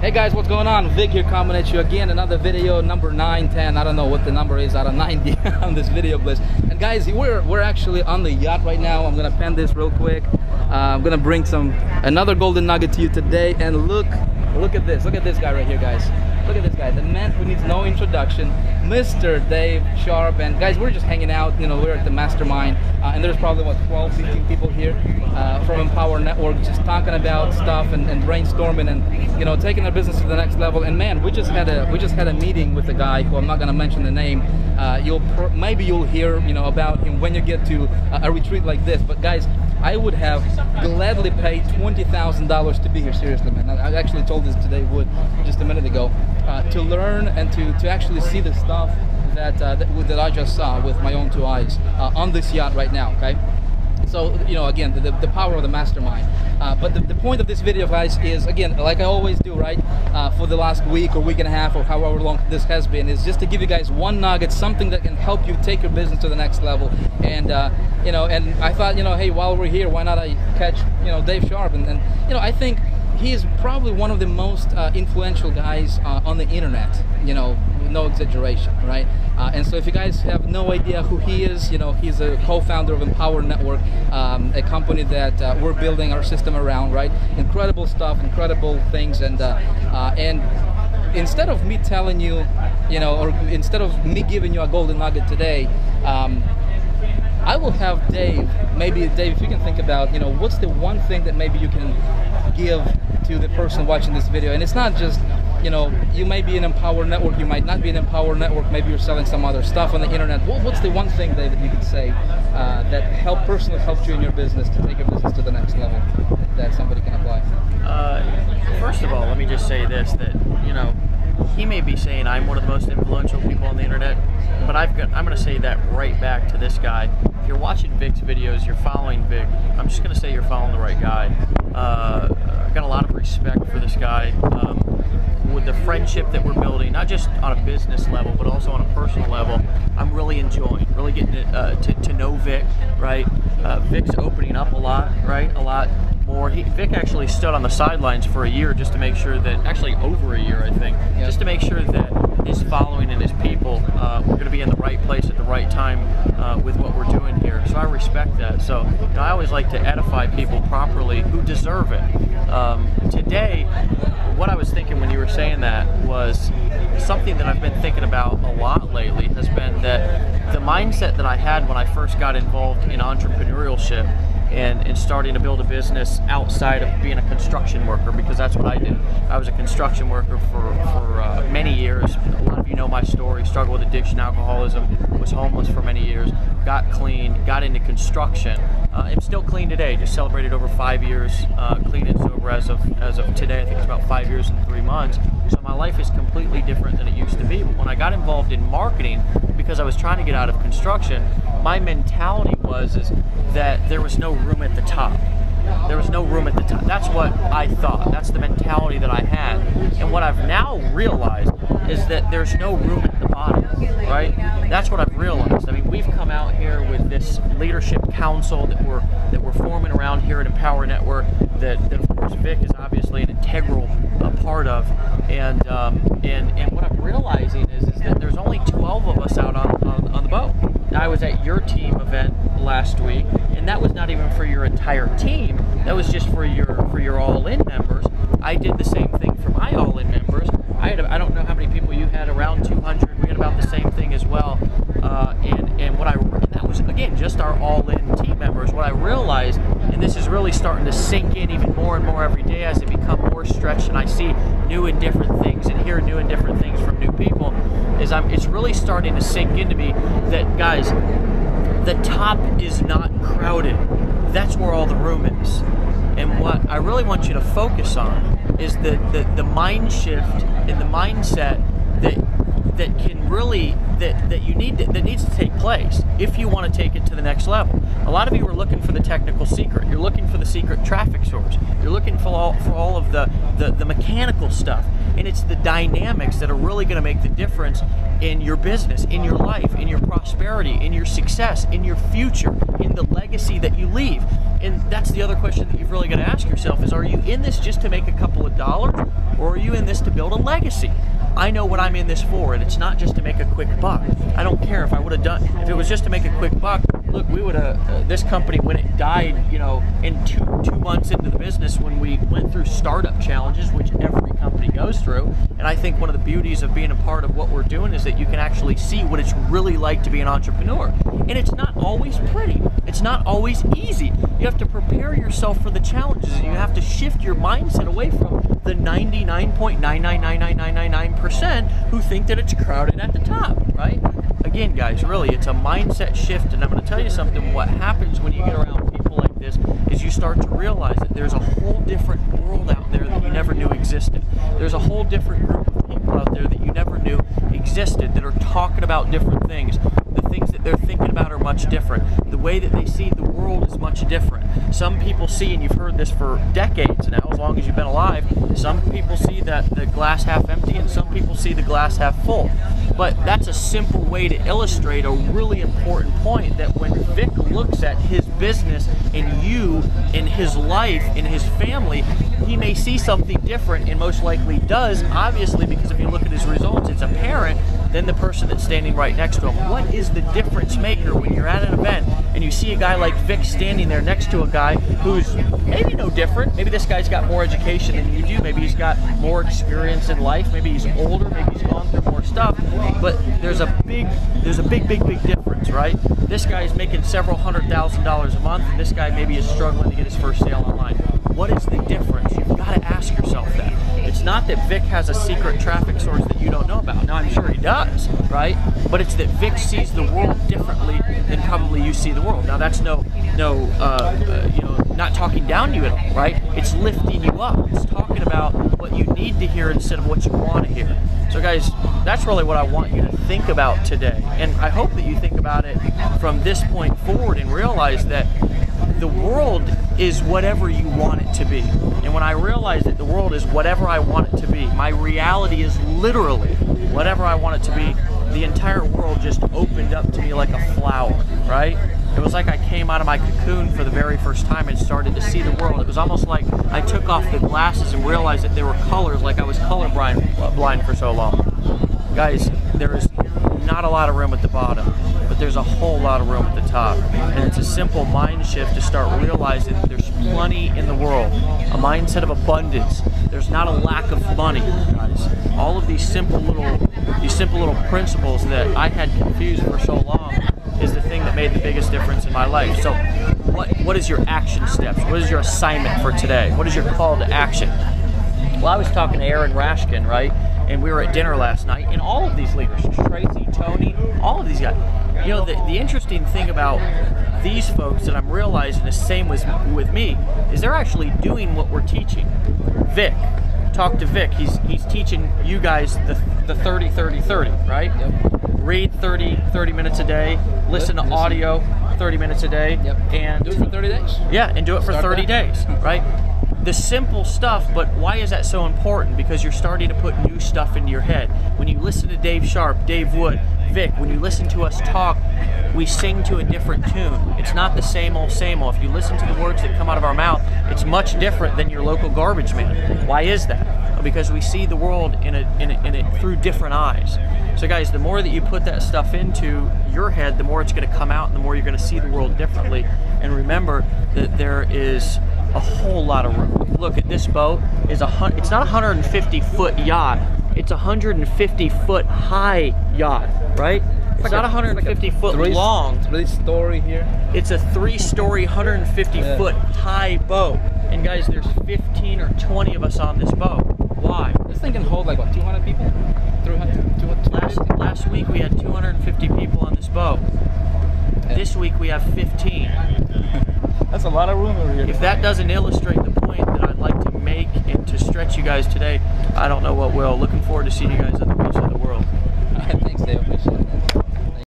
Hey guys, what's going on? Vic here coming at you again, another video, number 910. I don't know what the number is out of 90 on this video list. And guys, we're actually on the yacht right now. I'm gonna pen this real quick. I'm gonna bring another golden nugget to you today. And look at this guy right here, guys. Look at this guy, the man who needs no introduction, Mr. Dave Sharpe. And guys, we're just hanging out, you know, we're at the mastermind, and there's probably what, 12, 15 people here from Empower Network, just talking about stuff and brainstorming and, you know, taking our business to the next level. And man, we just had a meeting with a guy who I'm not gonna mention the name. Maybe you'll hear, you know, about him when you get to a retreat like this. But guys, I would have gladly paid $20,000 to be here. Seriously, man. I actually told this to Dave Wood just a minute ago, to learn and to actually see the stuff that I just saw with my own two eyes on this yacht right now. Okay. So, you know, again, the power of the mastermind. But the point of this video, guys, is, again, like I always do, right, for the last week or week and a half or however long this has been, is just to give you guys one nugget, something that can help you take your business to the next level. And, you know, and I thought, you know, hey, while we're here, why not I catch, you know, Dave Sharpe? And you know, I think he is probably one of the most influential guys on the internet, you know, no exaggeration, right? And so if you guys have no idea who he is, you know, he's a co-founder of Empower Network, a company that we're building our system around, right? Incredible stuff, incredible things, and instead of me telling you, you know, or instead of me giving you a golden nugget today, I will have Dave, maybe Dave, if you can think about, you know, what's the one thing that maybe you can give to the person watching this video. And it's not just, you know, you may be an Empower Network, you might not be an Empower Network, maybe you're selling some other stuff on the internet. What's the one thing, Dave, that you could say that personally helped you in your business to take your business to the next level that somebody can apply? First of all, let me just say this, that, you know, he may be saying I'm one of the most influential people on the internet, but I'm going to say that right back to this guy. If you're watching Vick's videos, you're following Vick, I'm just going to say you're following the right guy. I've got a lot of respect for this guy. With the friendship that we're building, not just on a business level, but also on a personal level, I'm really enjoying, really getting to know Vick, right? Vick's opening up a lot, right? A lot more. Vick actually stood on the sidelines for a year just to make sure that, actually over a year, I think, just to make sure that his following and his people were going to be in the right place at the right time with what we're doing here. So I respect that. So, you know, I always like to edify people properly who deserve it. Today, what I was thinking when you were saying that was something that I've been thinking about a lot lately, has been that the mindset that I had when I first got involved in entrepreneurship and starting to build a business outside of being a construction worker, because that's what I did. I was a construction worker for many years. A lot of you know my story, struggled with addiction, alcoholism, was homeless for many years, got clean, got into construction. I'm still clean today, just celebrated over 5 years clean and sober as of today. I think it's about 5 years and 3 months. So my life is completely different than it used to be. But when I got involved in marketing, because I was trying to get out of construction, my mentality was that there was no room at the top. There was no room at the top. That's what I thought. That's the mentality that I had. And what I've now realized is that there's no room at the bottom, right? That's what I've realized. I mean, we've come out here with this leadership council that we're forming around here at Empower Network, that of course Vick is obviously an integral part of. And what I'm realizing is that there's only 12 of us out on the boat. I was at your team event last week, and that was not even for your entire team. That was just for your all-in members. I did the same thing for my all-in members. I don't know how many people you had, around 200. We had about the same thing as well. And that was, again, just our all-in team members. What I realized, and this is really starting to sink in even more and more every day as I become more stretched and I see new and different things and hear new and different things from new people, is it's really starting to sink into me that, guys, the top is not crowded. That's where all the room is. And what I really want you to focus on is the mind shift and the mindset that can really that needs to take place if you want to take it to the next level. A lot of you are looking for the technical secret. You're looking for the secret traffic source. You're looking for all of the mechanical stuff. And it's the dynamics that are really going to make the difference in your business, in your life, in your prosperity, in your success, in your future, in the legacy that you leave. And that's the other question that you've really got to ask yourself is, are you in this just to make a couple of dollars, or are you you in this to build a legacy. I know what I'm in this for, and it's not just to make a quick buck. I don't care if I would have done, if it was just to make a quick buck, look, we would have, this company, when it died, you know, in two months into the business, when we went through startup challenges, which every company goes through, and I think one of the beauties of being a part of what we're doing is that you can actually see what it's really like to be an entrepreneur. And it's not always pretty. It's not always easy. You have to prepare yourself for the challenges, and you have to shift your mindset away from the 99.9999999% who think that it's crowded at the top, right? Again, guys, really, it's a mindset shift, and I'm going to tell you something. What happens when you get around people like this is you start to realize that there's a whole different world out there that you never knew existed. There's a whole different group of people out there that you never knew existed that are talking about different things. The things that they're thinking about are much different. The way that they see the world is much different. Some people see, and you've heard this for decades now, as long as you've been alive, some people see that the glass half empty, and some people see the glass half full. But that's a simple way to illustrate a really important point, that when Vick looks at his business and you, in his life, in his family, he may see something different, and most likely does, obviously, because if you look at his results, it's apparent, than the person that's standing right next to him. What is the difference maker when you're at an event and you see a guy like Vick standing there next to a guy who's maybe no different? Maybe this guy's got more education than you do. Maybe he's got more experience in life. Maybe he's older. Maybe he's gone through more stuff. But there's a big difference, right? This guy's making several $100,000 a month, and this guy maybe is struggling to get his first sale online. What is the difference? You've got to ask yourself that. It's not that Vick has a secret traffic source that you don't know about. Now, I'm sure he does, right? But it's that Vick sees the world differently than probably you see the world. Now, that's not talking down to you at all, right? It's lifting you up. It's talking about what you need to hear instead of what you want to hear. So, guys, that's really what I want you to think about today. And I hope that you think about it from this point forward and realize that the world is whatever you want it to be. And when I realize that the world is whatever I want it to be, my reality is literally whatever I want it to be, the entire world just opened up to me like a flower, right? It was like I came out of my cocoon for the very first time and started to see the world. It was almost like I took off the glasses and realized that there were colors, like I was colorblind for so long. Guys, there is not a lot of room at the bottom, but there's a whole lot of room at the top. And it's a simple mind shift to start realizing that there's plenty in the world. A mindset of abundance. There's not a lack of money, guys. All of these simple little principles that I had confused for so long is the thing that made the biggest difference in my life. So what is your action steps? What is your assignment for today? What is your call to action? Well, I was talking to Aaron Rashkin, right? And we were at dinner last night, and all of these leaders, Tracy, Tony, all of these guys, you know, the interesting thing about these folks that I'm realizing the same with me is they're actually doing what we're teaching. Vick, talk to Vick. He's teaching you guys the 30-30-30, right? Yep. Read 30 minutes a day, listen to audio 30 minutes a day, yep. And do it for 30 days. Yeah, and do it for 30 days, right? The simple stuff, but why is that so important? Because you're starting to put new stuff into your head. When you listen to Dave Sharpe, Dave Wood, Vick, when you listen to us talk, we sing to a different tune. It's not the same old, same old. If you listen to the words that come out of our mouth, it's much different than your local garbage man. Why is that? Because we see the world in it through different eyes. So guys, the more that you put that stuff into your head, the more it's going to come out and the more you're going to see the world differently. And remember that there is a whole lot of room. Look at this boat. It's not a 150-foot yacht. It's a 150-foot high yacht, right? It's not 150-foot long. 3-story here. It's a 3-story, 150-foot high boat. And guys, there's 15 or 20 of us on this boat. Why? This thing can hold like what, 200 people? 200. Last week we had 250 people on this boat. Yeah. This week we have 15. That's a lot of room over here. If that doesn't illustrate the point that I'd like to make and to stretch you guys today, I don't know what will. Looking forward to seeing you guys at the beach of the world. All right, thanks, Dave. Appreciate it.